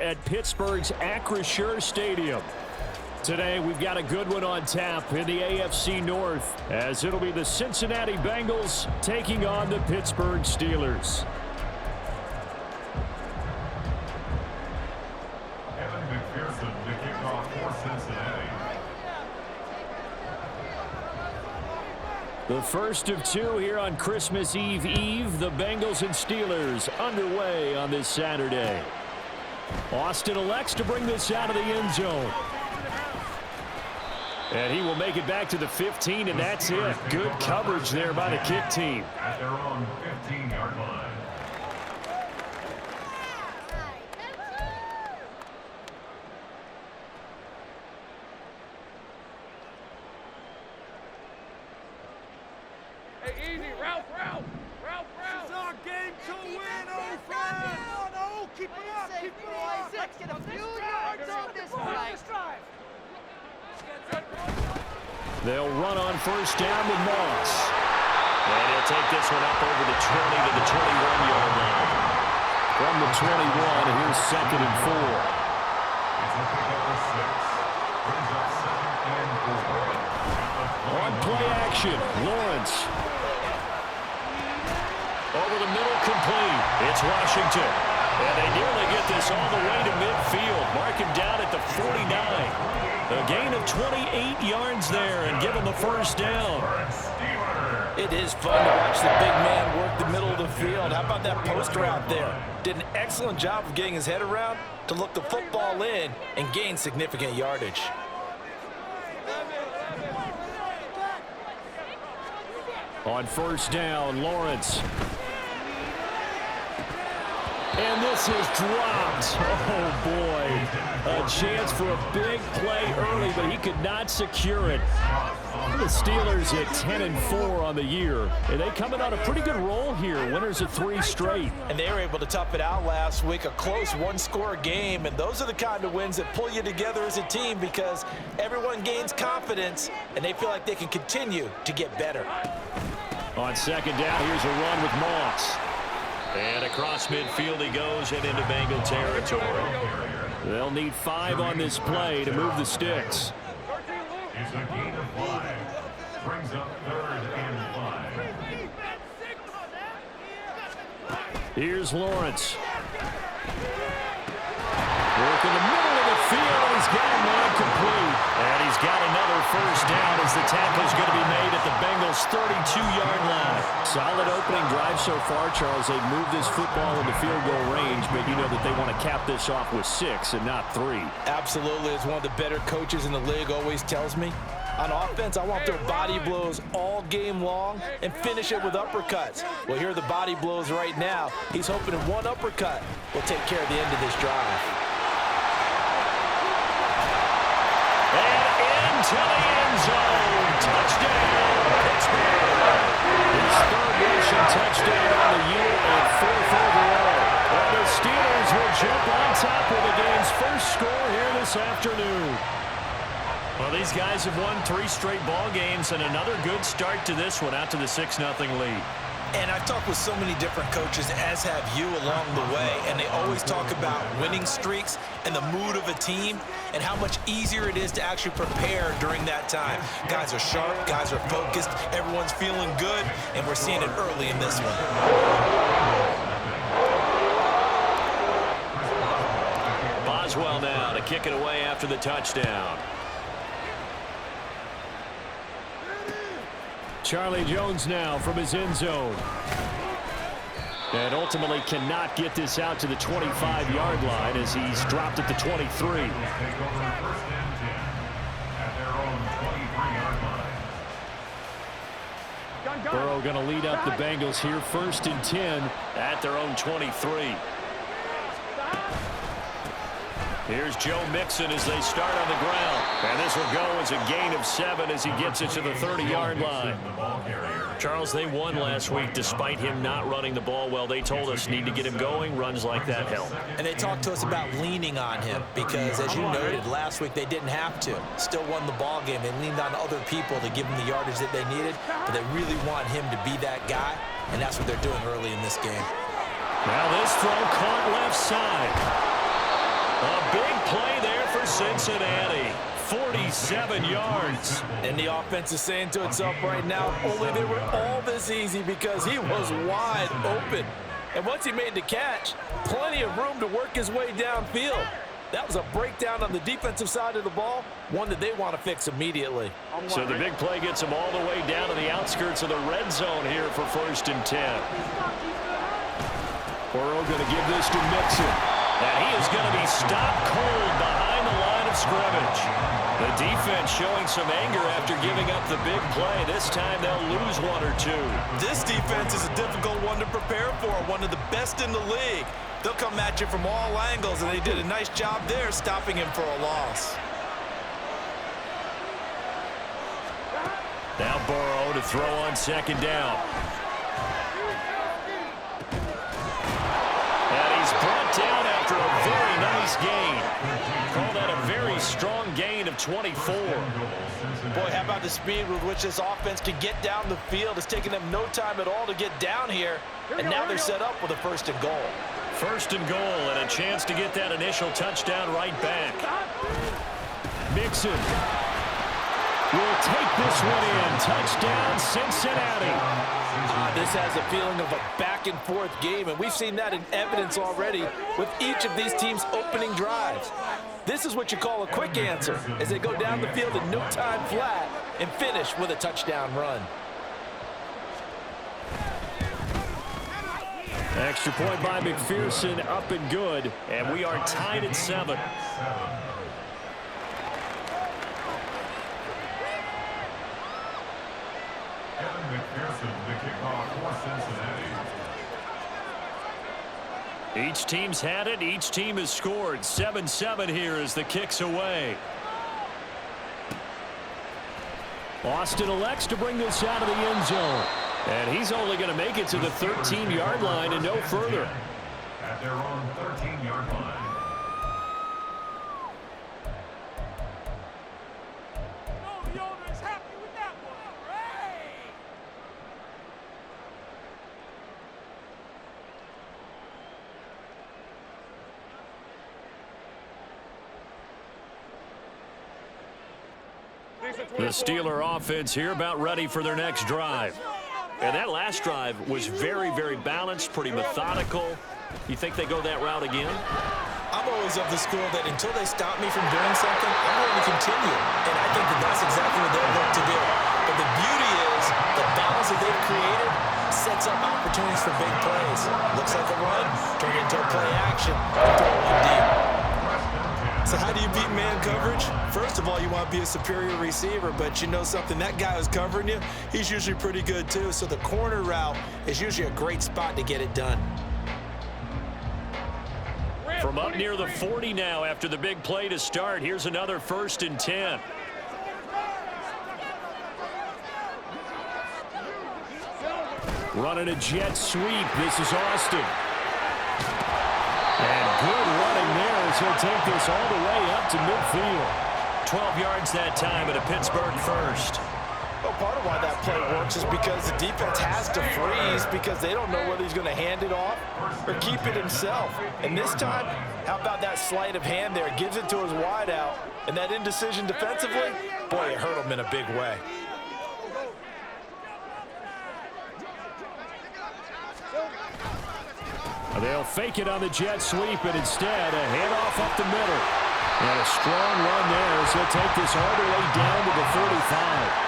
at Pittsburgh's Acrisure Stadium. Today, we've got a good one on tap in the AFC North, as it'll be the Cincinnati Bengals taking on the Pittsburgh Steelers. To kick off for Cincinnati. The first of two here on Christmas Eve. The Bengals and Steelers underway on this Saturday. Austin elects to bring this out of the end zone. And he will make it back to the 15, and that's it. Good coverage there by the kick team. At their own 15-yard line. Easy, Ralph. This is our game to win, old friend. No, keep it up. Let's get a few yards on this drive. They'll run on first down with Moss. And he'll take this one up over the 20 to the 21-yard line. From the 21, here's 2nd and 4. It's a pickup of 6. Brings up 2nd and 4. On play action, Lawrence. Over the middle, complete. It's Washington. And they nearly get this all the way to midfield. Mark him down at the 49. A gain of 28 yards there and give him a first down. It is fun to watch the big man work the middle of the field. How about that post route there? Did an excellent job of getting his head around to look the football in and gain significant yardage. On first down, Lawrence. And this is dropped. Oh, boy. A chance for a big play early, but he could not secure it. The Steelers at 10-4 on the year. And they coming on a pretty good roll here. Winners of 3 straight. And they were able to tough it out last week. A close one-score game. And those are the kind of wins that pull you together as a team because everyone gains confidence and they feel like they can continue to get better. On second down, here's a run with Moss. And across midfield he goes and into Bengal territory. They'll need 5 on this play to move the sticks. It's a gain of 5. Brings up 3rd and 5. Here's Lawrence. Work in the middle of the field, and he's got a man complete. And he's got another first down as the tackle's going to be made at the Bengals' 32-yard line. Solid opening drive so far, Charles. They've moved this football into field goal range, but you know that they want to cap this off with 6 and not 3. Absolutely. As one of the better coaches in the league always tells me, on offense, I want their body blows all game long and finish it with uppercuts. Well, here are the body blows right now. He's hoping one uppercut will take care of the end of this drive. To the end zone. Touchdown, Pittsburgh. His 3rd rushing touchdown on the year and 4th overall. And the Steelers will jump on top of the game's first score here this afternoon. Well, these guys have won 3 straight ball games and another good start to this one out to the 6-0 lead. And I've talked with so many different coaches, as have you along the way, and they always talk about winning streaks and the mood of a team and how much easier it is to actually prepare during that time. Guys are sharp, guys are focused, everyone's feeling good, and we're seeing it early in this one. Boswell now to kick it away after the touchdown. Charlie Jones now from his end zone. And ultimately cannot get this out to the 25-yard line as he's dropped at the 23. Burrow going to lead up the Bengals here 1st and 10 at their own 23. Here's Joe Mixon as they start on the ground. And this will go as a gain of 7 as he gets it to the 30-yard line. Charles, they won last week despite him not running the ball well. They told us need to get him going. Runs like that help. And they talked to us about leaning on him because, as you noted, last week they didn't have to. Still won the ball game. They leaned on other people to give them the yardage that they needed, but they really want him to be that guy, and that's what they're doing early in this game. Now this throw caught left side. Cincinnati. 47 yards. And the offense is saying to itself right now, only they were all this easy because he was wide open. And once he made the catch, plenty of room to work his way downfield. That was a breakdown on the defensive side of the ball, one that they want to fix immediately. So the big play gets him all the way down to the outskirts of the red zone here for 1st and 10. Burrow going to give this to Mixon. And he is going to be stopped cold behind the line of scrimmage. The defense showing some anger after giving up the big play. This time they'll lose one or two. This defense is a difficult one to prepare for, one of the best in the league. They'll come at you from all angles, and they did a nice job there stopping him for a loss. Now Burrow to throw on 2nd down. And he's brought down after a very nice gain. Call that a very strong gain of 24. Boy, how about the speed with which this offense can get down the field? It's taken them no time at all to get down here, and now they're set up with a 1st and goal. 1st and goal, and a chance to get that initial touchdown right back. Mixon will take this one in. Touchdown, Cincinnati. This has a feeling of a back-and-forth game, and we've seen that in evidence already with each of these teams' opening drives. This is what you call a quick answer, as they go down the field in no time flat and finish with a touchdown run. Extra point by McPherson, up and good, and we are tied at 7. McPherson, the kickoff for Cincinnati. Each team's had it. Each team has scored. 7-7 here as the kick's away. Austin elects to bring this out of the end zone. And he's only going to make it to the 13-yard line and no further. At their own 13-yard line. The Steeler offense here about ready for their next drive. And that last drive was very, very balanced, pretty methodical. You think they go that route again? I'm always of the school that until they stop me from doing something, I'm going to continue. And I think that that's exactly what they'll look to do. But the beauty is the balance that they've created sets up opportunities for big plays. Looks like a run, turn into a play action, throw one deep. So how do you beat man coverage? First of all, you want to be a superior receiver, but you know something, that guy who's covering you, he's usually pretty good too. So the corner route is usually a great spot to get it done. From up near the 40 now after the big play to start, here's another 1st and 10. Running a jet sweep. This is Austin. And good running there as he'll take this all the way up to midfield. 12 yards that time at a Pittsburgh 1st. Well, part of why that play works is because the defense has to freeze because they don't know whether he's going to hand it off or keep it himself. And this time, how about that sleight of hand there? Gives it to his wideout. And that indecision defensively, boy, it hurt him in a big way. They'll fake it on the jet sweep, and instead a handoff up the middle. And a strong run there as he'll take this all the way down to the 35.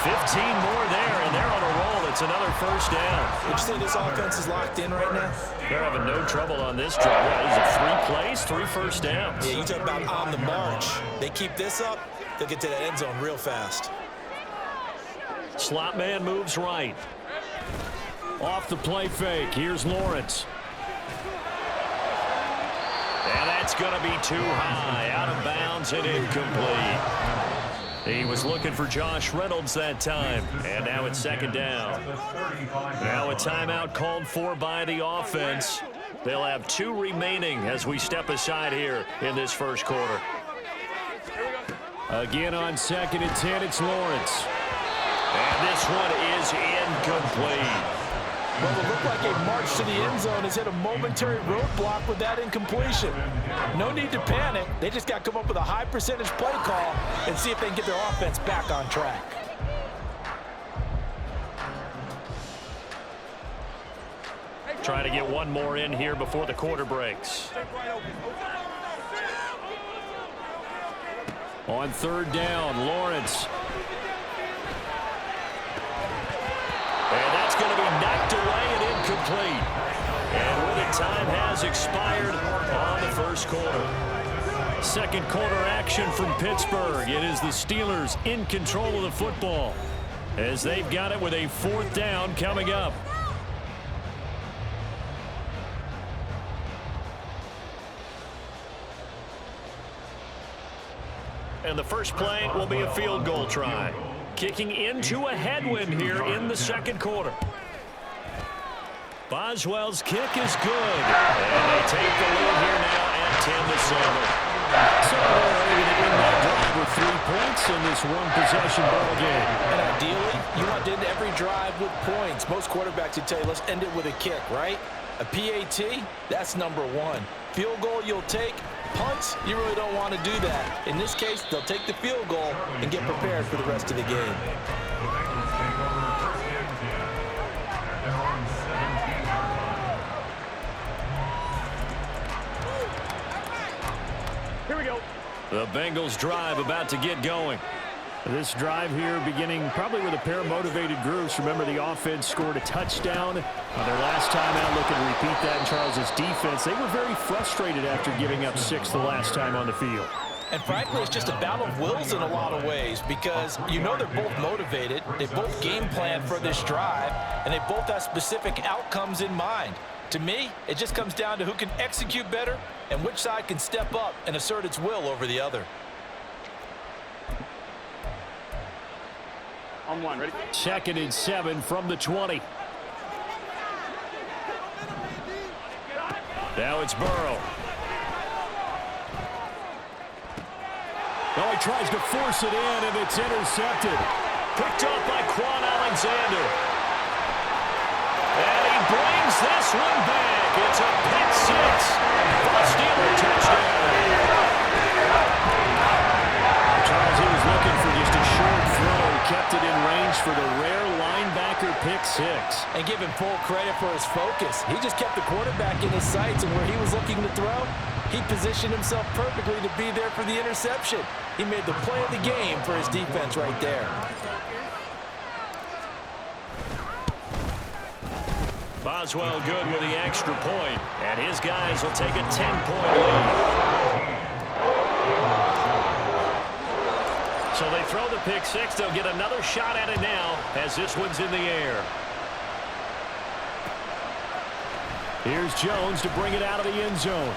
15 more there, and they're on a roll. It's another 1st down. Would you say this offense is locked in right now? They're having no trouble on this drive. Yeah, these are 3 plays, 3 1st downs. Yeah, you talk about on the march. They keep this up, they'll get to that end zone real fast. Slot man moves right. Off the play fake, here's Lawrence. And that's going to be too high, out of bounds and incomplete. He was looking for Josh Reynolds that time, and now it's 2nd down. Now a timeout called for by the offense. They'll have 2 remaining as we step aside here in this 1st quarter. Again on 2nd and 10, it's Lawrence. And this one is incomplete. Well, it looked like a march to the end zone has hit a momentary roadblock with that incompletion. No need to panic. They just got to come up with a high percentage play call and see if they can get their offense back on track. Trying to get one more in here before the quarter breaks. On third down, Lawrence. And that's going to be knocked away and incomplete. And with it, time has expired on the first quarter. Second quarter action from Pittsburgh. It is the Steelers in control of the football as they've got it with a fourth down coming up. And the first play will be a field goal try. Kicking into a headwind here in the second quarter. Boswell's kick is good. And they take the lead here now at 10-7. So they're able to win that drive with 3 points in this one-possession ball game. And ideally, you want to end every drive with points. Most quarterbacks would tell you, let's end it with a kick, right? A PAT, that's number one. Field goal you'll take. Punts, you really don't want to do that. In this case, they'll take the field goal and get prepared for the rest of the game. Here we go. The Bengals drive about to get going. This drive here beginning probably with a pair of motivated groups. Remember, the offense scored a touchdown on their last time out. Looking to repeat that in Charles' defense. They were very frustrated after giving up 6 the last time on the field. And frankly, it's just a battle of wills in a lot of ways because you know they're both motivated. They both game plan for this drive, and they both have specific outcomes in mind. To me, it just comes down to who can execute better and which side can step up and assert its will over the other. On one, ready? 2nd and 7 from the 20. Now it's Burrow. Oh, he tries to force it in, and it's intercepted. Picked up by Quan Alexander. And he brings this one back. It's a pick six. The Steeler touchdown. Charles, he was looking for just a short throw. Kept it in range for the rare linebacker pick six. And give him full credit for his focus. He just kept the quarterback in his sights, and where he was looking to throw, he positioned himself perfectly to be there for the interception. He made the play of the game for his defense right there. Boswell good with the extra point, and his guys will take a 10-point lead. So they throw the pick six. They'll get another shot at it now as this one's in the air. Here's Jones to bring it out of the end zone.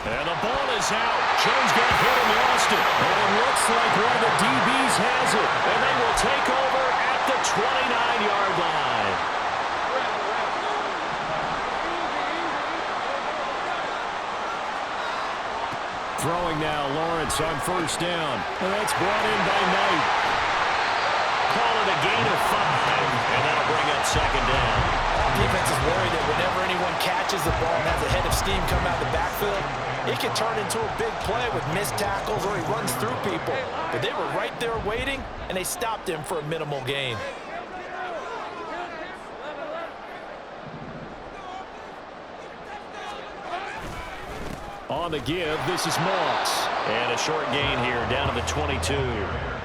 And the ball is out. Jones got hit and lost it. And it looks like one of the DBs has it. And they will take over at the 29-yard line. Throwing now, Lawrence on first down. And that's brought in by Knight. Call it a gain of 5. And that'll bring up second down. Defense is worried that whenever anyone catches the ball and has a head of steam come out of the backfield, it can turn into a big play with missed tackles or he runs through people. But they were right there waiting, and they stopped him for a minimal gain. On the give, this is Moss. And a short gain here down to the 22.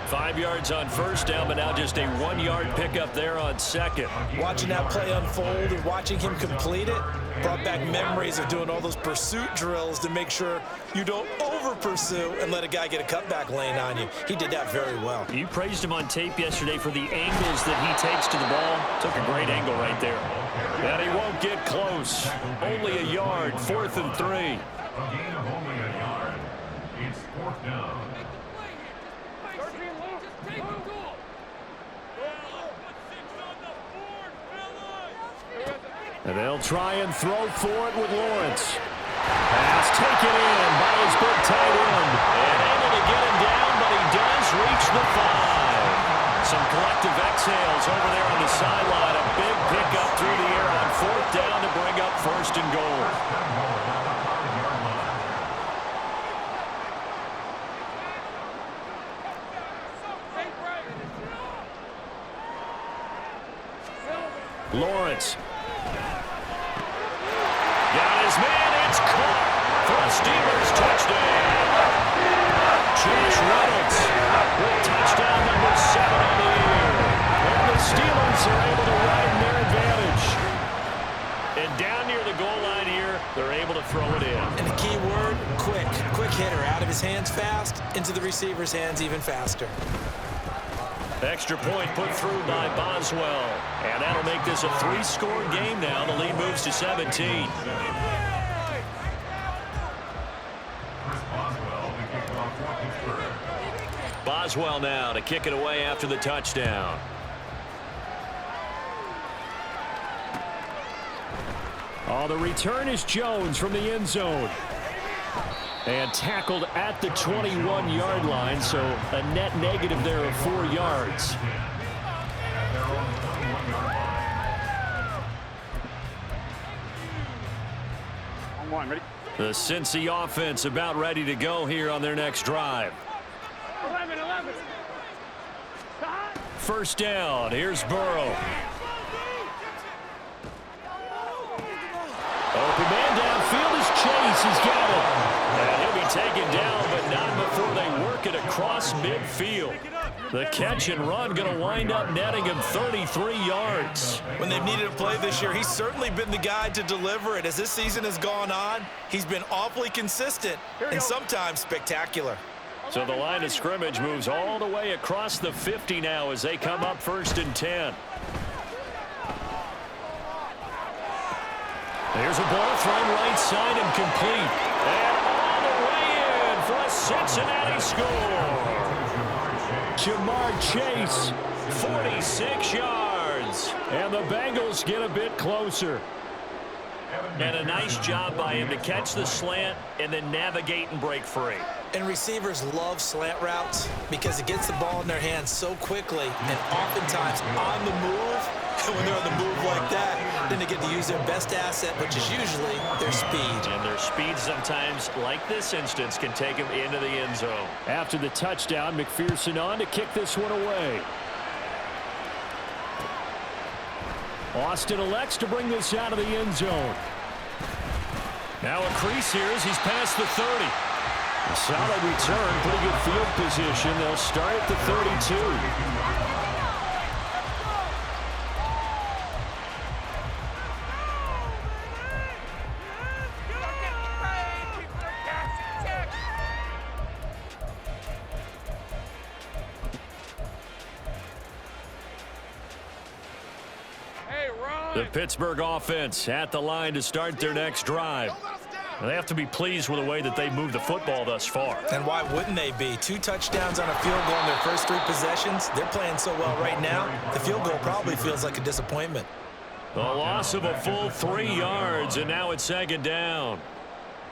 5 yards on first down, but now just a 1-yard pickup there on second. Watching that play unfold and watching him complete it brought back memories of doing all those pursuit drills to make sure you don't over-pursue and let a guy get a cutback lane on you. He did that very well. You praised him on tape yesterday for the angles that he takes to the ball. Took a great angle right there. And he won't get close. Only a yard, 4th and 3. A gain of only a yard. It's 4th down. And they'll try and throw for it with Lawrence. Pass taken in by his big tight end. And able to get him down, but he does reach the 5. Some collective exhales over there on the sideline. A big pickup through the air Lawrence. Got his man. It's caught for a Steelers touchdown. Josh Reynolds with touchdown number 7 on the year. And the Steelers are able to widen their advantage. And down near the goal line here, they're able to throw it in. And the key word, quick. Quick hitter. Out of his hands fast, into the receiver's hands even faster. Extra point put through by Boswell. And that'll make this a 3-score game now. The lead moves to 17. Boswell now to kick it away after the touchdown. Oh, the return is Jones from the end zone. And tackled at the 21-yard line, so a net negative there of 4 yards. The Cincy offense about ready to go here on their next drive. 11. First down. Here's Burrow. Open man downfield as Chase has got it. And he'll be taken down, but not before they work it across midfield. The catch and run going to wind up netting him 33 yards. When they've needed a play this year, he's certainly been the guy to deliver it. As this season has gone on, he's been awfully consistent and sometimes spectacular. So the line of scrimmage moves all the way across the 50 now as they come up 1st and 10. There's a ball thrown right side and complete. And all the way in for a Cincinnati score. Jamar Chase, 46 yards. And the Bengals get a bit closer. And a nice job by him to catch the slant and then navigate and break free. And receivers love slant routes because it gets the ball in their hands so quickly and oftentimes on the move. And when they're on the move like that, then they get to use their best asset, which is usually their speed. And their speed sometimes, like this instance, can take them into the end zone. After the touchdown, McPherson on to kick this one away. Austin elects to bring this out of the end zone. Now a crease here as he's past the 30. A solid return, pretty good field position. They'll start at the 32. The Pittsburgh offense at the line to start their next drive. They have to be pleased with the way that they moved the football thus far. And why wouldn't they be? 2 touchdowns on a field goal in their first 3 possessions. They're playing so well right now, the field goal probably feels like a disappointment. The loss of a full 3 yards, and now it's 2nd down.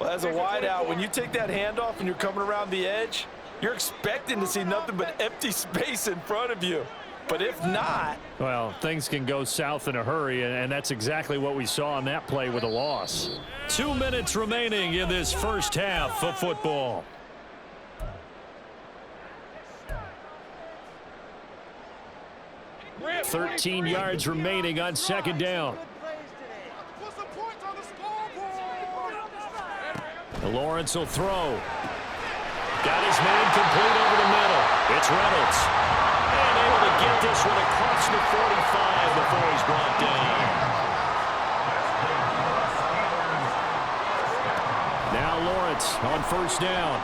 Well, as a wideout, when you take that handoff and you're coming around the edge, you're expecting to see nothing but empty space in front of you. But if not... Well, things can go south in a hurry, and that's exactly what we saw on that play with a loss. 2 minutes remaining in this first half of football. Rip. 13 yards remaining on 2nd down. Lawrence will throw. Got his man complete over the middle. It's Reynolds. And able to get this one across the 45 before he's brought down. Now Lawrence on 1st down.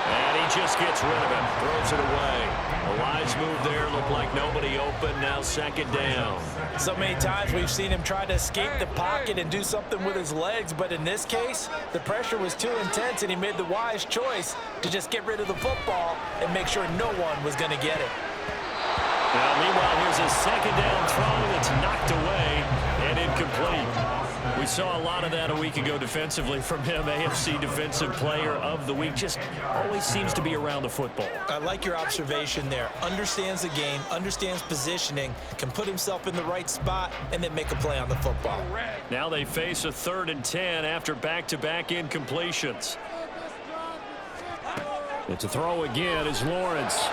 And he just gets rid of it. Throws it away. A wise move there. Looked like nobody open. Now 2nd down. So many times we've seen him try to escape the pocket and do something with his legs, but in this case, the pressure was too intense and he made the wise choice to just get rid of the football and make sure no one was going to get it. Now, meanwhile, here's a 2nd down throw that's knocked away and incomplete. We saw a lot of that a week ago defensively from him. AFC Defensive Player of the Week. Just always seems to be around the football. I like your observation there. Understands the game, understands positioning, can put himself in the right spot, and then make a play on the football. Now they face a 3rd and 10 after back-to-back incompletions. It's a throw again as Lawrence.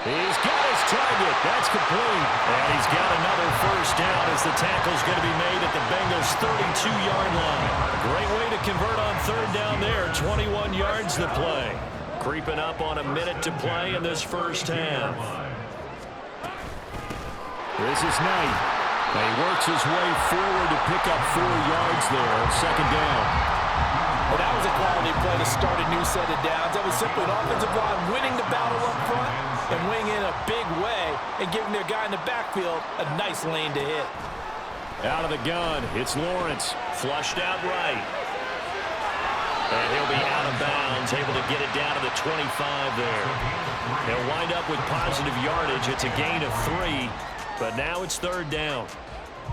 He's got his target. That's complete. And he's got another first down as the tackle's going to be made at the Bengals' 32-yard line. A great way to convert on third down there. 21 yards the play. Creeping up on a minute to play in this first half. This is Knight. He works his way forward to pick up 4 yards there on second down. Well, that was a quality play to start a new set of downs. That was simply an offensive line winning the battle up front and winning in a big way and giving their guy in the backfield a nice lane to hit. Out of the gun, it's Lawrence. Flushed out right. And he'll be out of bounds, able to get it down to the 25 there. They'll wind up with positive yardage. It's a gain of 3, but now it's third down.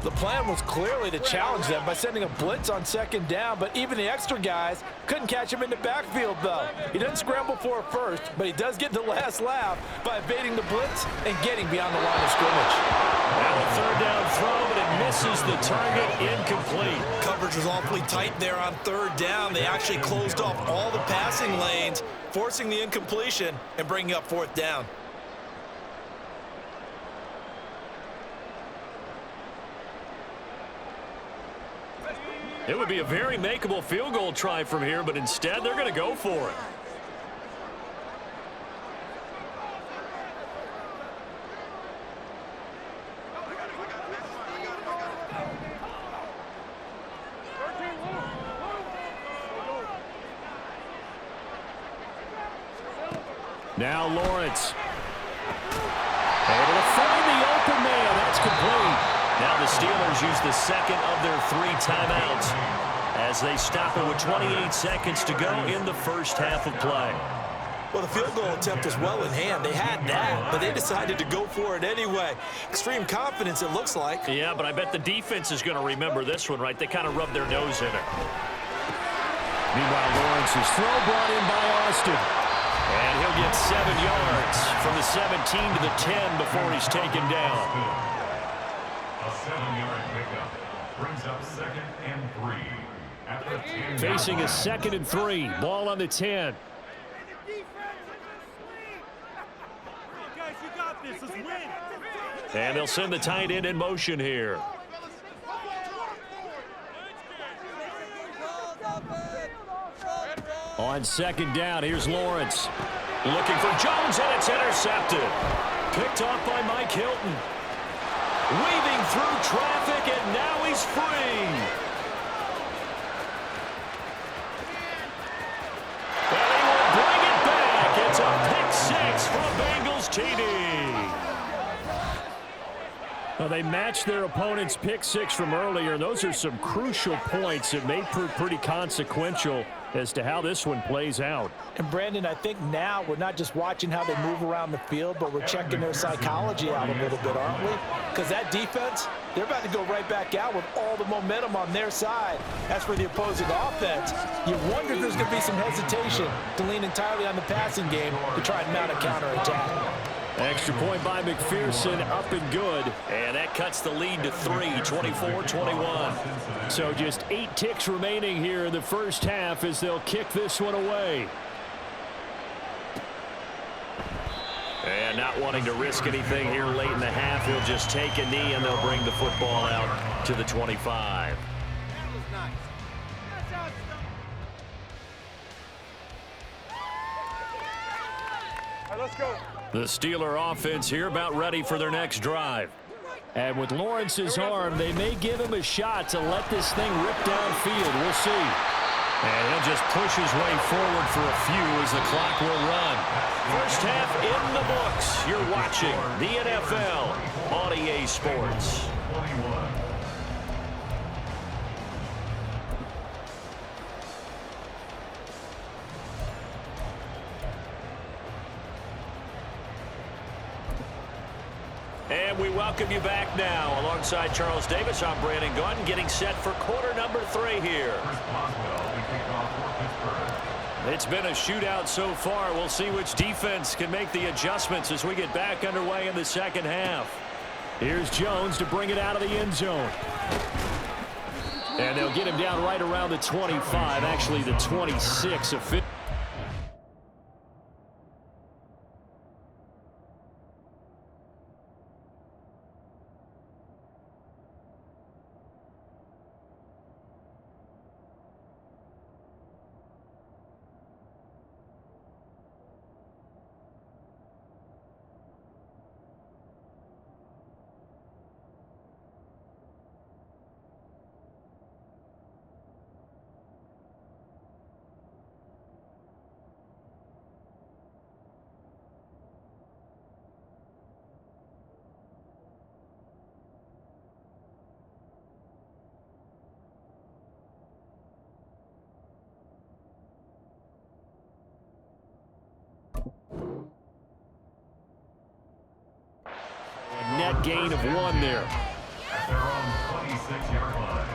The plan was clearly to challenge them by sending a blitz on second down, but even the extra guys couldn't catch him in the backfield, though. He doesn't scramble for it first, but he does get the last laugh by evading the blitz and getting beyond the line of scrimmage. Now a third down throw, but it misses the target, incomplete. Coverage was awfully tight there on third down. They actually closed off all the passing lanes, forcing the incompletion and bringing up fourth down. It would be a very makeable field goal try from here, but instead they're going to go for it. Now Lawrence. Able to find the open man. That's complete. Now the Steelers use the second of their 3 timeouts as they stop it with 28 seconds to go in the first half of play. Well, the field goal attempt was well in hand. They had that, but they decided to go for it anyway. Extreme confidence, it looks like. Yeah, but I bet the defense is going to remember this one, right? They kind of rubbed their nose in it. Meanwhile, Lawrence's throw brought in by Austin. And he'll get 7 yards from the 17 to the 10 before he's taken down. A 7-yard pickup brings up 2nd and 3 at the 10. Facing a 2nd and 3. Ball on the 10. Guys, you got this. Let's win. And they'll send the tight end in motion here. On second down, here's Lawrence. Looking for Jones, and it's intercepted. Picked off by Mike Hilton. Weaving through traffic, and now he's free. And he will bring it back. It's a pick 6 from Bengals TD. Well, they matched their opponent's pick 6 from earlier. Those are some crucial points that may prove pretty consequential as to how this one plays out. And Brandon, I think now we're not just watching how they move around the field, but we're checking their psychology out a little bit, aren't we? Because that defense, they're about to go right back out with all the momentum on their side. As for the opposing offense, you wonder if there's going to be some hesitation to lean entirely on the passing game to try and mount a counterattack. Extra point by McPherson, up and good. And that cuts the lead to 3, 24-21. So just 8 ticks remaining here in the first half as they'll kick this one away. And not wanting to risk anything here late in the half, he'll just take a knee and they'll bring the football out to the 25. All right, let's go. The Steeler offense here about ready for their next drive. And with Lawrence's arm, they may give him a shot to let this thing rip downfield. We'll see. And he'll just push his way forward for a few as the clock will run. First half in the books. You're watching the NFL on EA Sports. 21. And we welcome you back now. Alongside Charles Davis, I'm Brandon Gunn, getting set for quarter number 3 here. It's been a shootout so far. We'll see which defense can make the adjustments as we get back underway in the second half. Here's Jones to bring it out of the end zone. And they'll get him down right around the 25, actually the 26 of 50. gain of 1 there. At their own 26-yard line.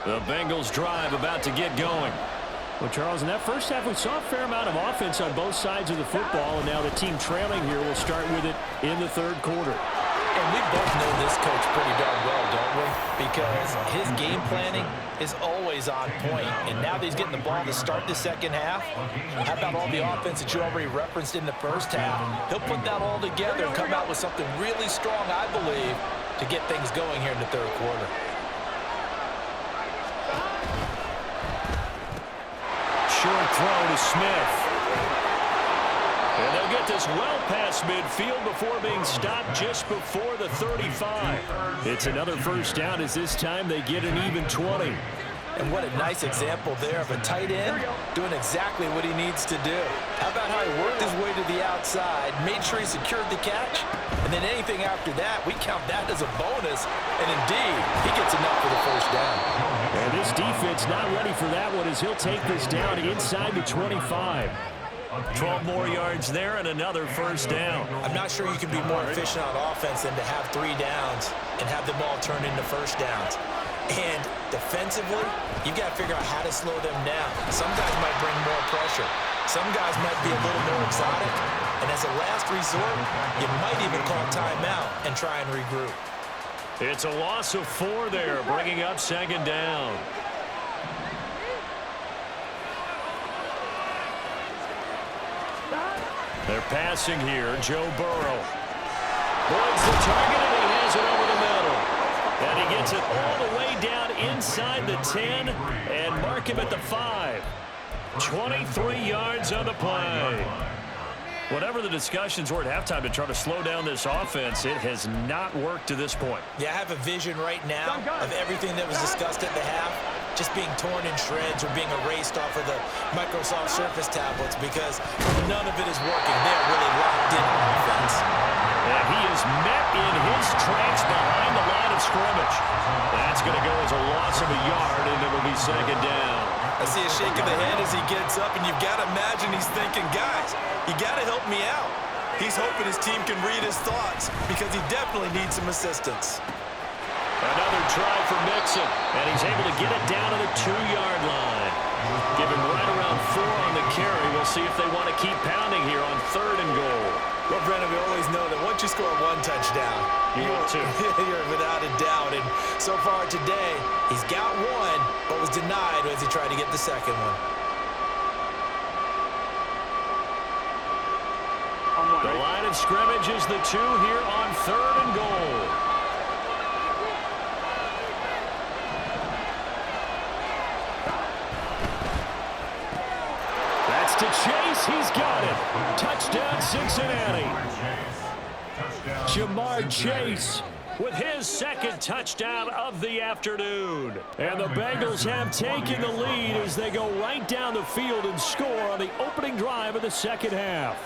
The Bengals drive about to get going. Well, Charles, in that first half, we saw a fair amount of offense on both sides of the football, and now the team trailing here will start with it in the third quarter. And we both know this coach pretty darn well, don't we? Because his game planning is always on point, and now that he's getting the ball to start the second half, how about all the offense that you already referenced in the first half? He'll put that all together and come out with something really strong, I believe, to get things going here in the third quarter. Short throw to Smith. And they'll get this well past midfield before being stopped just before the 35. It's another first down as this time they get an even 20. And what a nice example there of a tight end doing exactly what he needs to do. How about how he worked his way to the outside, made sure he secured the catch, and then anything after that, we count that as a bonus. And indeed, he gets enough for the first down. And this defense not ready for that one as he'll take this down inside the 25. 12 more yards there and another first down. I'm not sure you can be more efficient on offense than to have 3 downs and have the ball turned into first downs. And defensively, you've got to figure out how to slow them down. Some guys might bring more pressure. Some guys might be a little more exotic. And as a last resort, you might even call timeout and try and regroup. It's a loss of 4 there, bringing up second down. They're passing here. Joe Burrow. Boyd's the target, and he has it over the middle. And he gets it all the way down inside the 10 and mark him at the 5. 23 yards on the play. Whatever the discussions were at halftime to try to slow down this offense, it has not worked to this point. Yeah, I have a vision right now of everything that was discussed at the half just being torn in shreds or being erased off of the Microsoft Surface tablets because none of it is working. They're really locked in on offense. And he is met in his tracks behind the line of scrimmage. That's going to go as a loss of a yard, and it will be second down. I see a shake of the head as he gets up, and you've got to imagine he's thinking, guys, you got to help me out. He's hoping his team can read his thoughts because he definitely needs some assistance. Another try for Mixon, and he's able to get it down to the 2-yard line. Give him right around 4 on the carry. We'll see if they want to keep pounding here on 3rd and goal. Well, Brennan, we always know that once you score 1 touchdown, you will too. You're without a doubt. And so far today, he's got 1, but was denied as he tried to get the second one. The line of scrimmage is the 2 here on 3rd and goal. That's to Chase. He's got it. Touchdown, Cincinnati. Jamar Chase with his 2nd touchdown of the afternoon. And the Bengals have taken the lead as they go right down the field and score on the opening drive of the second half.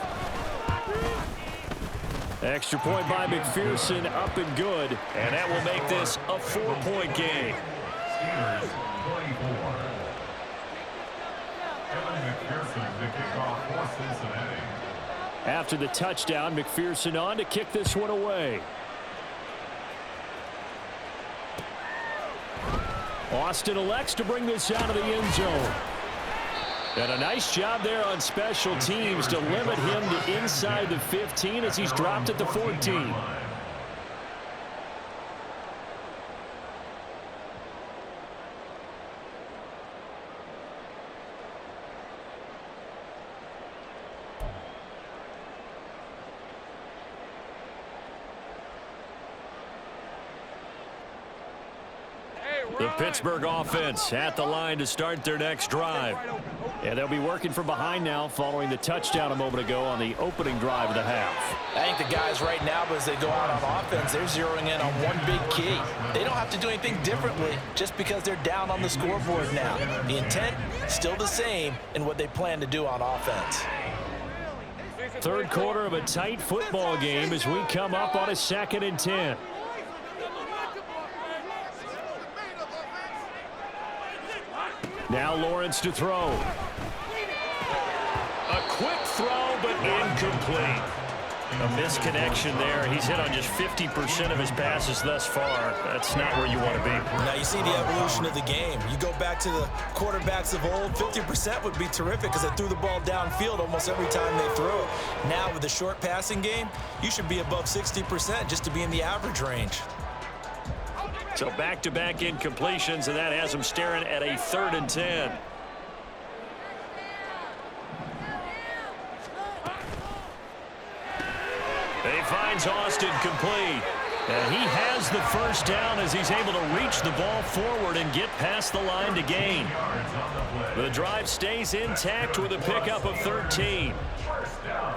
Extra point by McPherson, up and good, and that will make this a 4-point game. Steelers 24. Kevin McPherson to kick off for Cincinnati. After the touchdown, McPherson on to kick this one away. Austin elects to bring this out of the end zone. And a nice job there on special teams to limit him to inside the 15 as he's dropped at the 14. The Pittsburgh offense at the line to start their next drive. And they'll be working from behind now following the touchdown a moment ago on the opening drive of the half. I think the guys right now, as they go out on offense, they're zeroing in on one big key. They don't have to do anything differently just because they're down on the scoreboard now. The intent, still the same in what they plan to do on offense. Third quarter of a tight football game as we come up on a 2nd and 10. Now Lawrence to throw. A quick throw, but incomplete. A misconnection there. He's hit on just 50% of his passes thus far. That's not where you want to be. Now you see the evolution of the game. You go back to the quarterbacks of old, 50% would be terrific because they threw the ball downfield almost every time they threw it. Now with the short passing game, you should be above 60% just to be in the average range. So back-to-back incompletions, and that has him staring at a 3rd and 10. He finds Austin complete. And he has the first down as he's able to reach the ball forward and get past the line to gain. The drive stays intact with a pickup of 13.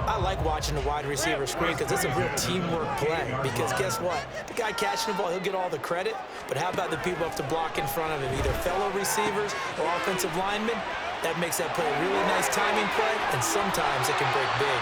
I like watching the wide receiver screen because it's a real teamwork play. Because guess what? The guy catching the ball, he'll get all the credit. But how about the people up to block in front of him, either fellow receivers or offensive linemen? That makes that play a really nice timing play, and sometimes it can break big.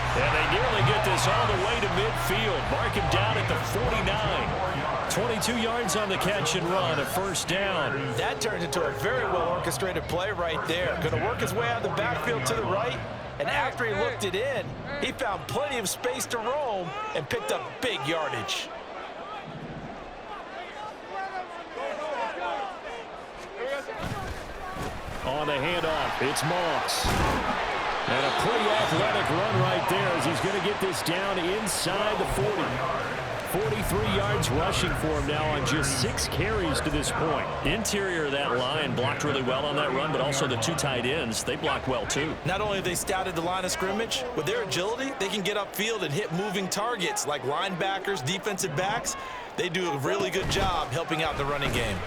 And they nearly get this all the way to midfield. Mark him down at the 49. 22 yards on the catch and run, a first down. That turns into a very well-orchestrated play right there. Going to work his way out of the backfield to the right. And after he looked it in, he found plenty of space to roam and picked up big yardage. On the handoff, it's Moss. And a pretty athletic run right there as he's going to get this down inside the 40. 43 yards rushing for him now on just 6 carries to this point. Interior of that line blocked really well on that run, but also the 2 tight ends, they blocked well too. Not only have they scouted the line of scrimmage, with their agility, they can get upfield and hit moving targets like linebackers, defensive backs. They do a really good job helping out the running game.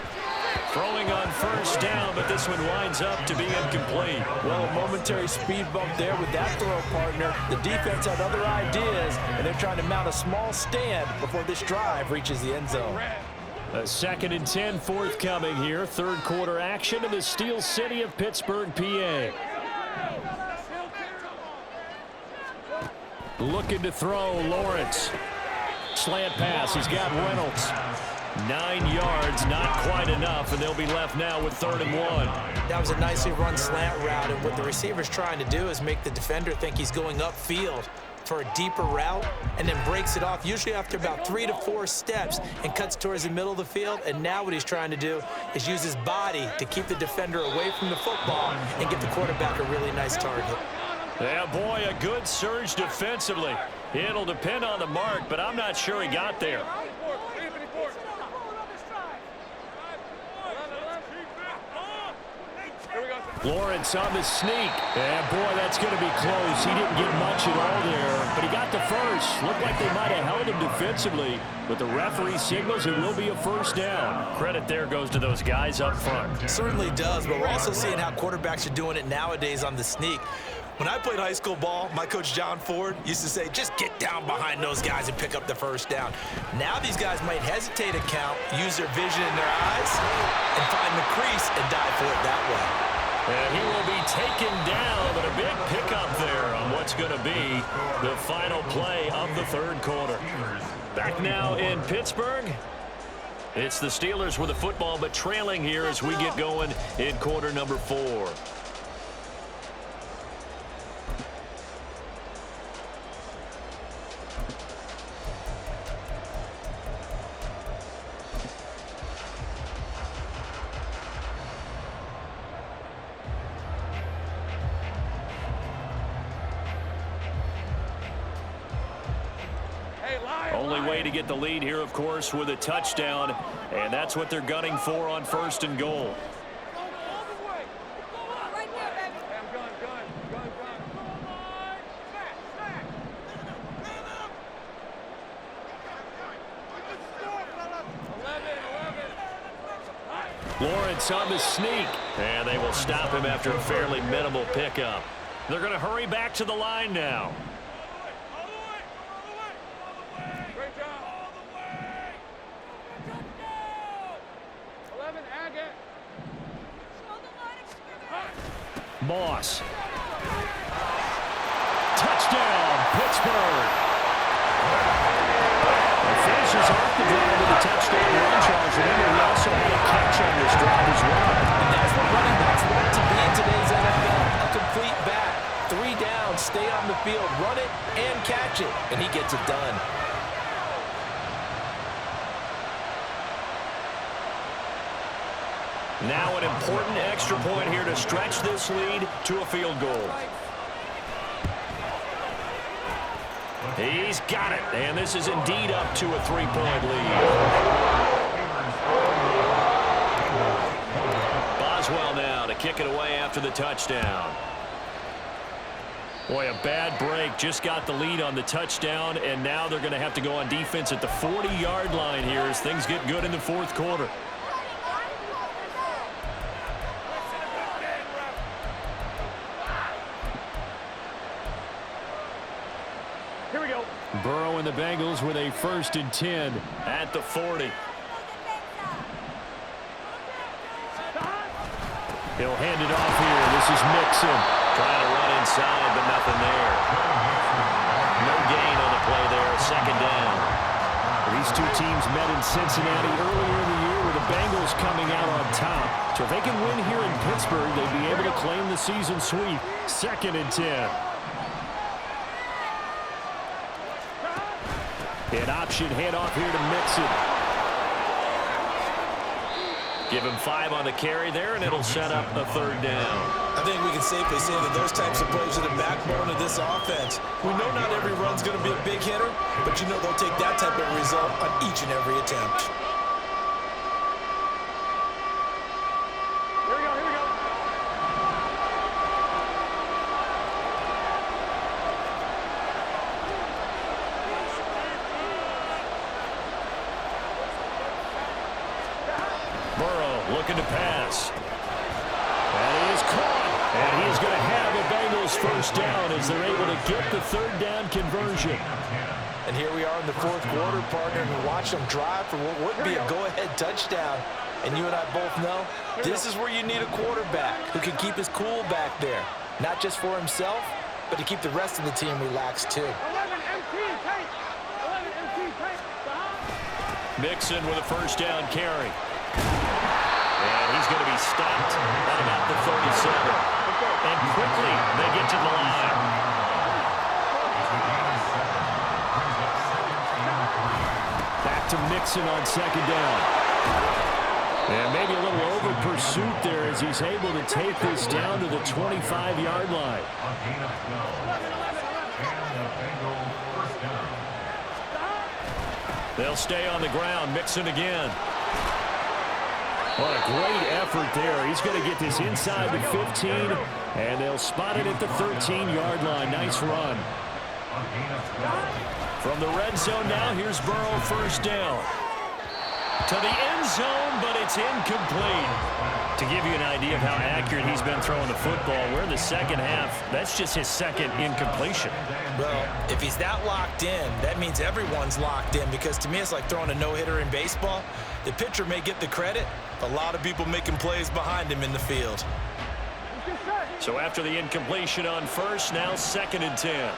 Throwing on first down, but this one winds up to be incomplete. Well, a momentary speed bump there with that throw partner. The defense had other ideas, and they're trying to mount a small stand before this drive reaches the end zone. A 2nd and 10 forthcoming here. 3rd quarter action in the Steel City of Pittsburgh, PA. Looking to throw, Lawrence. Slant pass, he's got Reynolds. 9 yards, not quite enough, and they'll be left now with 3rd and 1. That was a nicely run slant route, and what the receiver's trying to do is make the defender think he's going upfield for a deeper route, and then breaks it off, usually after about 3 to 4 steps, and cuts towards the middle of the field. And now what he's trying to do is use his body to keep the defender away from the football and give the quarterback a really nice target. Yeah, boy, a good surge defensively. It'll depend on the mark, but I'm not sure he got there. Lawrence on the sneak. And boy, that's going to be close. He didn't get much at all there, but he got the first. Looked like they might have held him defensively, but the referee signals it will be a first down. Credit there goes to those guys up front. Certainly does, but we're also seeing how quarterbacks are doing it nowadays on the sneak. When I played high school ball, my coach John Ford used to say, just get down behind those guys and pick up the first down. Now these guys might hesitate to count, use their vision in their eyes, and find the crease and dive for it that way. And he will be taken down, but a big pickup there on what's going to be the final play of the 3rd quarter. Back now in Pittsburgh. It's the Steelers with the football, but trailing here as we get going in quarter number 4. Only way to get the lead here, of course, with a touchdown, and that's what they're gunning for on 1st and goal. Lawrence on the sneak, and they will stop him after a fairly minimal pickup. They're going to hurry back to the line now. Moss. Touchdown, Pittsburgh. Finishes off the drive with a touchdown run, Charles. Remember, he also had a catch on this drive as well. And that's what running backs want to be in today's NFL. A complete back. 3 down, stay on the field, run it and catch stretch it, and he gets it done. Now an important extra point here to stretch this lead to a field goal. He's got it, and this is indeed up to a 3-point lead. Boswell now to kick it away after the touchdown. Boy, a bad break. Just got the lead on the touchdown, and now they're going to have to go on defense at the 40-yard line here as things get good in the fourth quarter. Here we go. Burrow and the Bengals with a 1st and 10 at the 40. He'll hand it off here. This is Mixon trying to run inside, but nothing there. No gain on the play there. 2nd down. These two teams met in Cincinnati earlier in the year with the Bengals coming out on top. So if they can win here in Pittsburgh, they'd be able to claim the season sweep. 2nd and 10. An option handoff here to Mixon. Give him 5 on the carry there, and it'll set up the 3rd down. I think we can safely say that those types of plays are the backbone of this offense. We know not every run's going to be a big hitter, but you know they'll take that type of result on each and every attempt. Here we go, here we go. Burrow looking to pass. And he is caught. And he is going to have a Bengals 1st down as they're able to get the 3rd down conversion. And here we are in the 4th quarter, partner, and watch them drive for what would be a go-ahead touchdown. And you and I both know this is where you need a quarterback who can keep his cool back there. Not just for himself, but to keep the rest of the team relaxed too. 11 MT tight. 11 MT tight. Mixon with a 1st down carry. And he's going to be stopped at about the 37. And quickly they get to the line. Back to Mixon on 2nd down. And maybe a little over pursuit there as he's able to take this down to the 25-yard line. They'll stay on the ground. Mixon again. What a great effort there. He's going to get this inside the 15, and they'll spot it at the 13-yard line. Nice run. From the red zone now, here's Burrow 1st down. To the end zone, but it's incomplete. To give you an idea of how accurate he's been throwing the football, we're in the 2nd half. That's just his 2nd incompletion. Well, if he's that locked in, that means everyone's locked in, because to me it's like throwing a no-hitter in baseball. The pitcher may get the credit, a lot of people making plays behind him in the field. So after the incompletion on 1st, now 2nd and 10.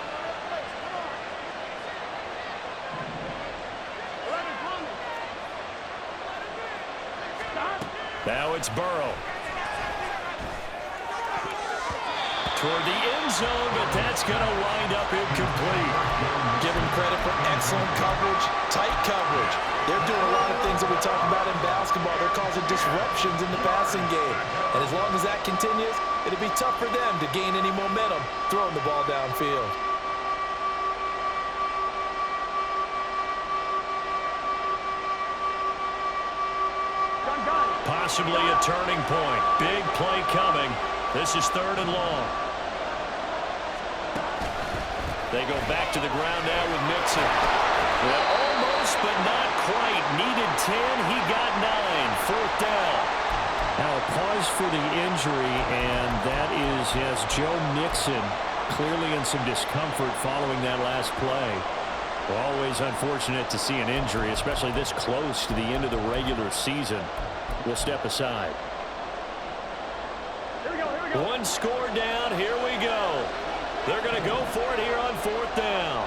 Now it's Burrow. Toward the end zone, but that's going to wind up incomplete. Give him credit for excellent coverage, tight coverage. They're doing a lot of things that we talk about in basketball. They're causing disruptions in the passing game. And as long as that continues, it'll be tough for them to gain any momentum throwing the ball downfield. Possibly a turning point. Big play coming. This is 3rd and long. They go back to the ground now with Mixon. Well, almost, but not quite. Needed 10. He got 9. 4th down. Now a pause for the injury, and that is, yes, Joe Mixon clearly in some discomfort following that last play. Always unfortunate to see an injury, especially this close to the end of the regular season. We'll step aside. Here we go, here we go. One score down. Here we go. They're going to go for it here on 4th down.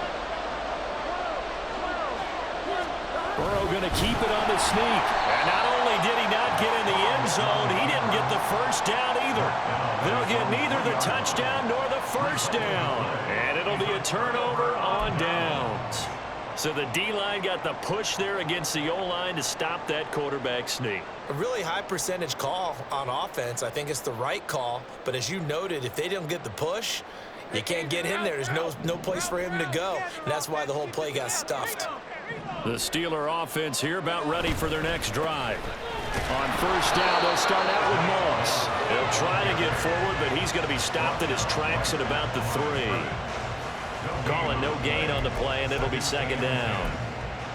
Burrow going to keep it on the sneak. And not only did he not get in the end zone, he didn't get the 1st down either. They'll get neither the touchdown nor the first down. And it'll be a turnover on downs. So the D-line got the push there against the O-line to stop that quarterback sneak. A really high percentage call on offense. I think it's the right call. But as you noted, if they don't get the push, you can't get him there. There's no place for him to go. And that's why the whole play got stuffed. The Steeler offense here about ready for their next drive. On first down, they'll start out with Moss. He'll try to get forward, but he's going to be stopped in his tracks at about the 3. Calling no gain on the play, and it'll be second down.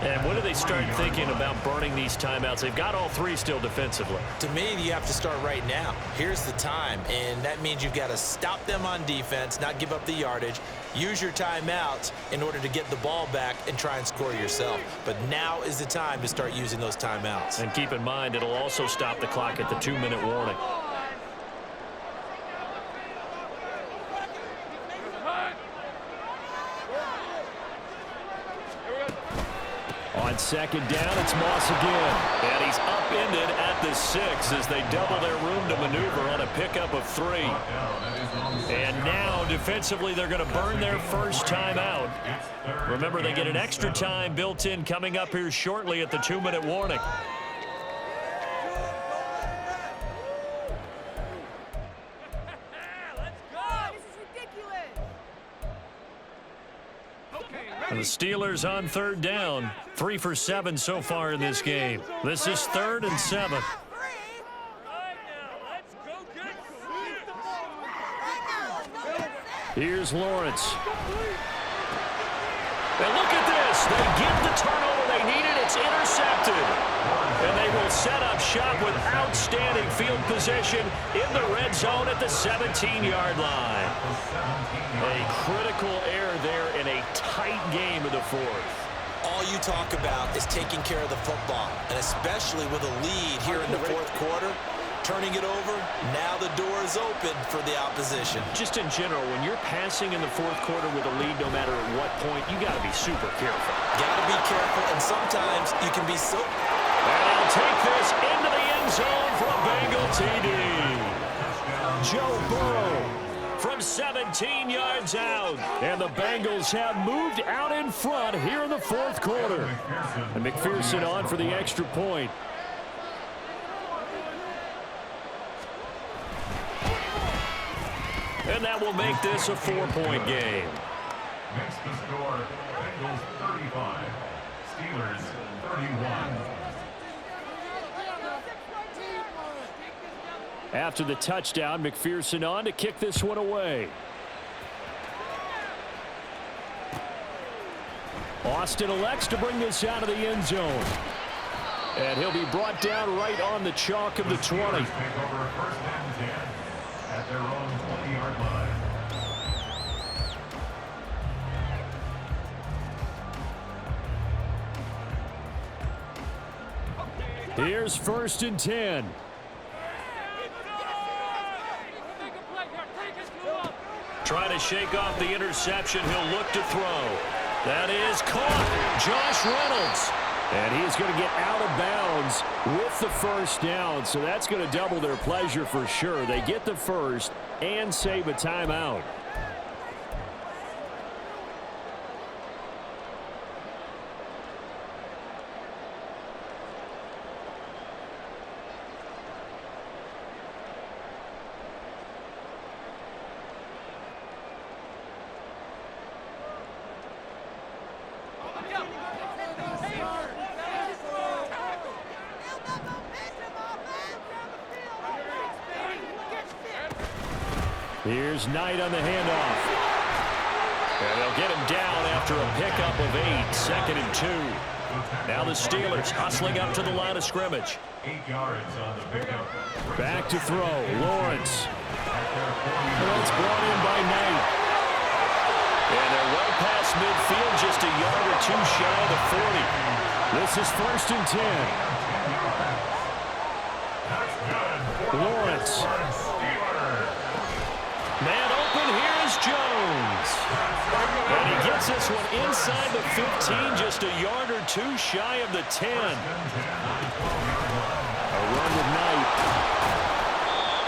And when do they start thinking about burning these timeouts? They've got all 3 still defensively. To me, you have to start right now. Here's the time, and that means you've got to stop them on defense, not give up the yardage, use your timeouts in order to get the ball back and try and score yourself. But now is the time to start using those timeouts. And keep in mind, it'll also stop the clock at the 2-minute warning. On second down, it's Moss again. And he's upended at the 6 as they double their room to maneuver on a pickup of 3. And now, defensively, they're going to burn their first time out. Remember, they get an extra time built in coming up here shortly at the 2-minute warning. And the Steelers on third down, 3 for 7 so far in this game. This is 3rd and 7. Here's Lawrence. And look at this. They get the turnover they needed. It's intercepted. And they will set up shop with outstanding field position in the red zone at the 17-yard line. A critical error there in a tight game of the 4th. All you talk about is taking care of the football, and especially with a lead here in the 4th quarter. Turning it over, now the door is open for the opposition. Just in general, when you're passing in the 4th quarter with a lead, no matter at what point, you got to be super careful. Got to be careful, and sometimes you can be so... And they'll take this into the end zone for a Bengal TD. Joe Burrow from 17 yards out. And the Bengals have moved out in front here in the 4th quarter. And McPherson on for the extra point. And that will make this a 4-point game. Makes the score Bengals 35, Steelers 31. After the touchdown, McPherson on to kick this one away. Austin elects to bring this out of the end zone. And he'll be brought down right on the chalk of the 20. Take over 1st and 10 at their own 20-yard line. Here's 1st and 10. Trying to shake off the interception. He'll look to throw. That is caught. Josh Reynolds. And he's going to get out of bounds with the first down. So that's going to double their pleasure for sure. They get the first and save a timeout. Here's Knight on the handoff. And they'll get him down after a pickup of 8, 2nd and 2. Now the Steelers hustling up to the line of scrimmage. 8 yards on the pickup. Back to throw, Lawrence. And that's brought in by Knight. And they're well past midfield, just a yard or 2 shy of the 40. This is 1st and 10. Lawrence. Man open, here is Jones. And he gets this one inside the 15, just a yard or 2 shy of the 10. A run with Knight.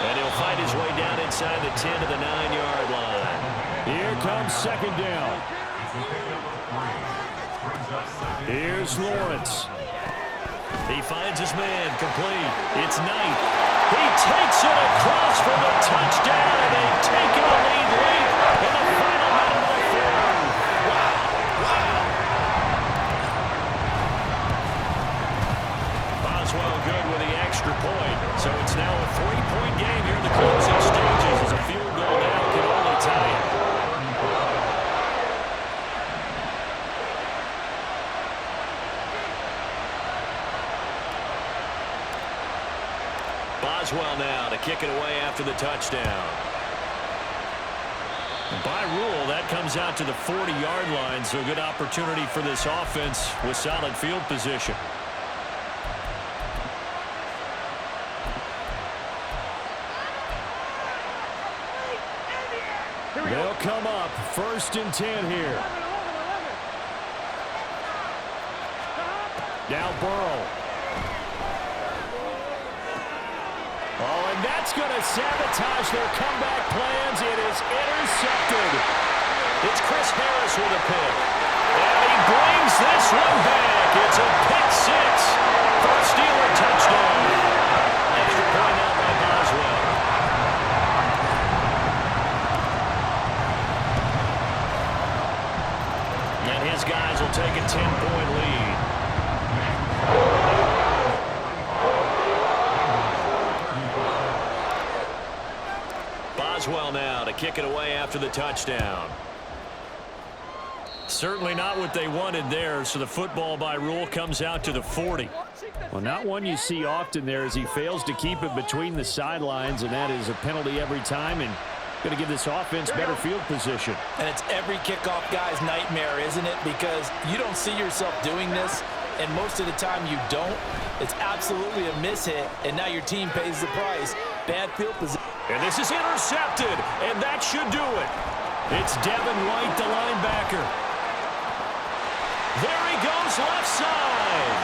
And he'll fight his way down inside the 10 to the 9-yard line. Here comes second down. Here's Lawrence. He finds his man, complete. It's Knight. He takes it across for the touchdown, and they've taken a lead late in the final minute of the fourth. Wow. Boswell good with the extra point. So it's now a 3-point game here in the closing stages as a field goal now can only tie it. Boswell now to kick it away after the touchdown. By rule, that comes out to the 40-yard line, so a good opportunity for this offense with solid field position. They'll come up 1st and 10 here. Now Burrow. Oh, and that's going to sabotage their comeback plans. It is intercepted. It's Chris Harris with a pick. And he brings this one back. It's a pick six for a Steeler touchdown. Extra point out by Boswell. And his guys will take a 10-point lead. Boswell now to kick it away after the touchdown. Certainly not what they wanted there, so the football by rule comes out to the 40. Well, not one you see often there as he fails to keep it between the sidelines, and that is a penalty every time and going to give this offense better field position. And it's every kickoff guy's nightmare, isn't it? Because you don't see yourself doing this, and most of the time you don't. It's absolutely a mishit, and now your team pays the price. Bad field position. And this is intercepted, and that should do it. It's Devin White, the linebacker. There he goes left side.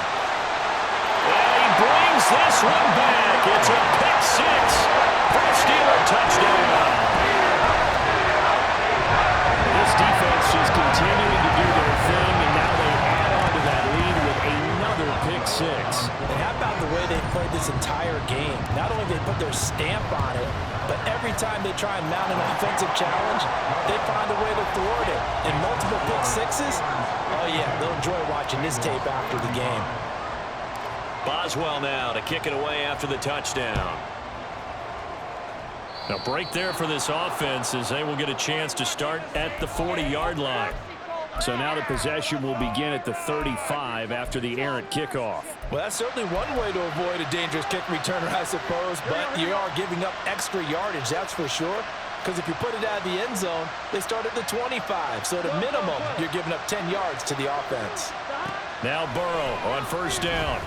And he brings this one back. It's a pick six for a Steeler touchdown. This defense just continuing to do their thing, and now they add on to that lead with another pick six. And how about the way they played this entire game? Not only did they put their stamp on it, but every time they try and mount an offensive challenge, they find a way to thwart it. In multiple pick sixes, oh yeah, they'll enjoy watching this tape after the game. Boswell now to kick it away after the touchdown. A break there for this offense as they will get a chance to start at the 40-yard line. So now the possession will begin at the 35 after the errant kickoff. Well, that's certainly one way to avoid a dangerous kick returner, I suppose, but you are giving up extra yardage, that's for sure. Because if you put it out of the end zone, they start at the 25. So at a minimum, you're giving up 10 yards to the offense. Now Burrow on 1st down.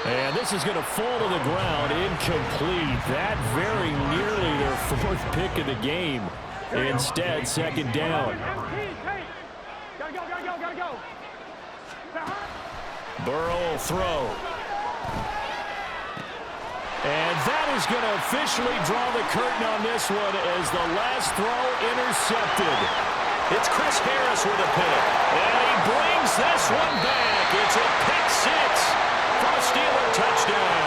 And this is going to fall to the ground, incomplete. That very nearly their 4th pick of the game. Instead, 2nd down. Burrow will throw. And that is going to officially draw the curtain on this one as the last throw intercepted. It's Chris Harris with a pick. And he brings this one back. It's a pick six for a Steeler touchdown.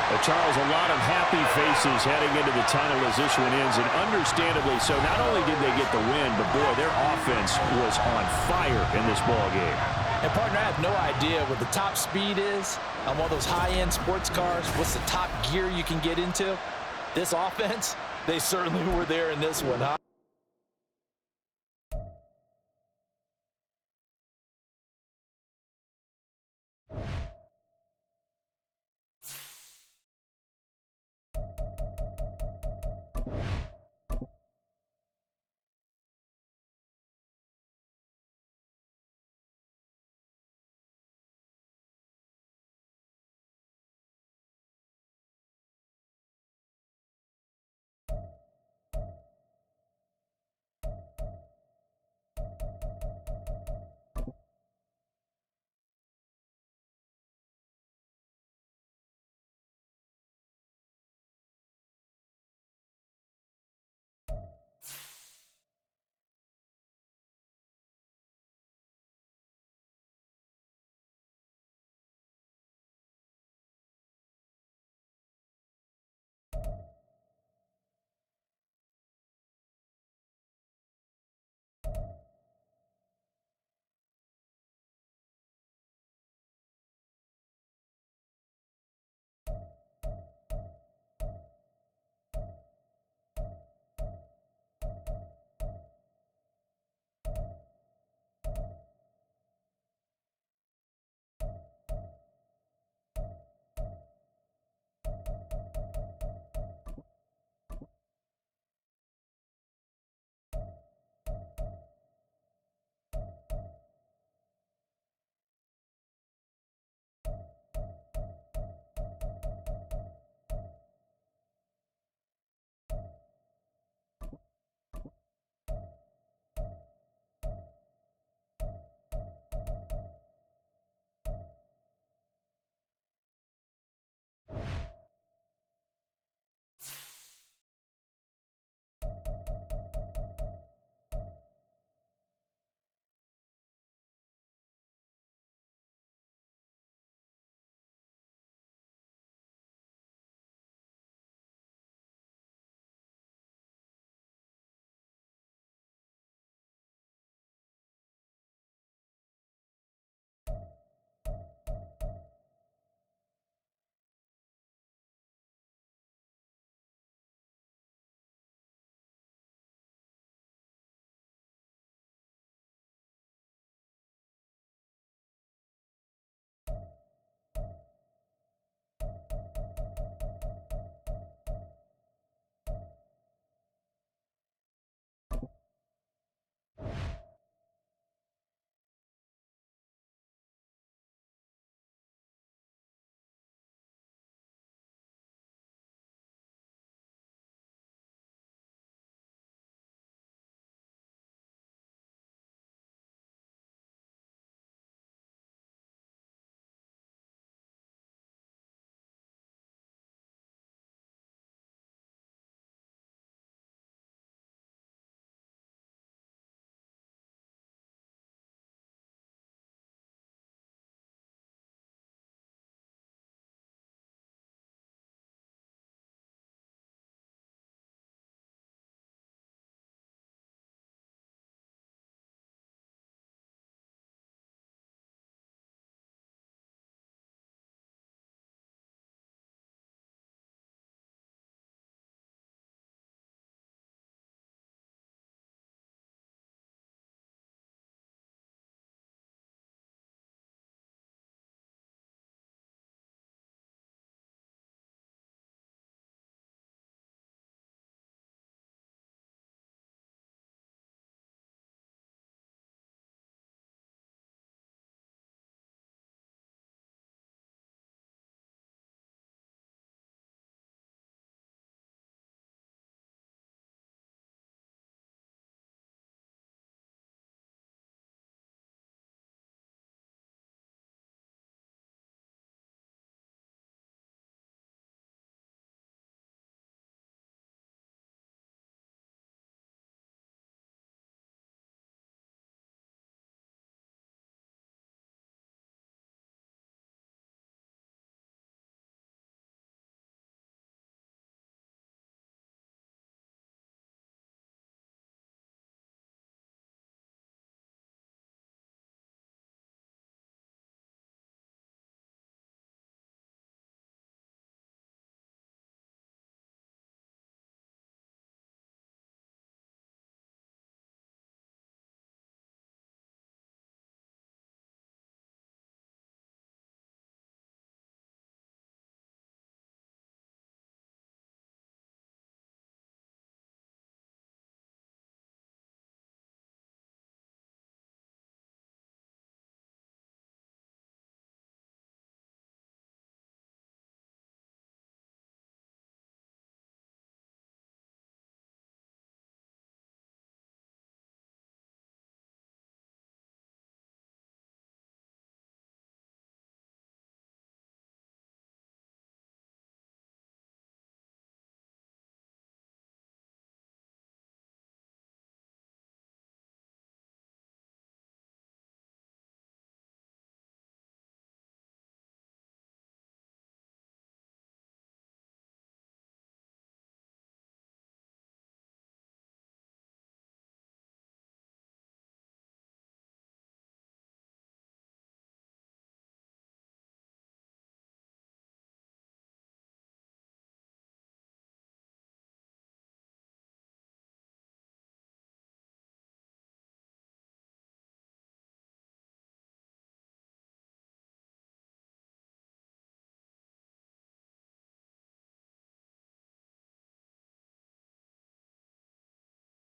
Well, Charles, a lot of happy faces heading into the tunnel as this one ends, and understandably so. Not only did they get the win, but boy, their offense was on fire in this ball game. And partner, I have no idea what the top speed is on one of those high-end sports cars. What's the top gear you can get into? This offense, they certainly were there in this one, huh?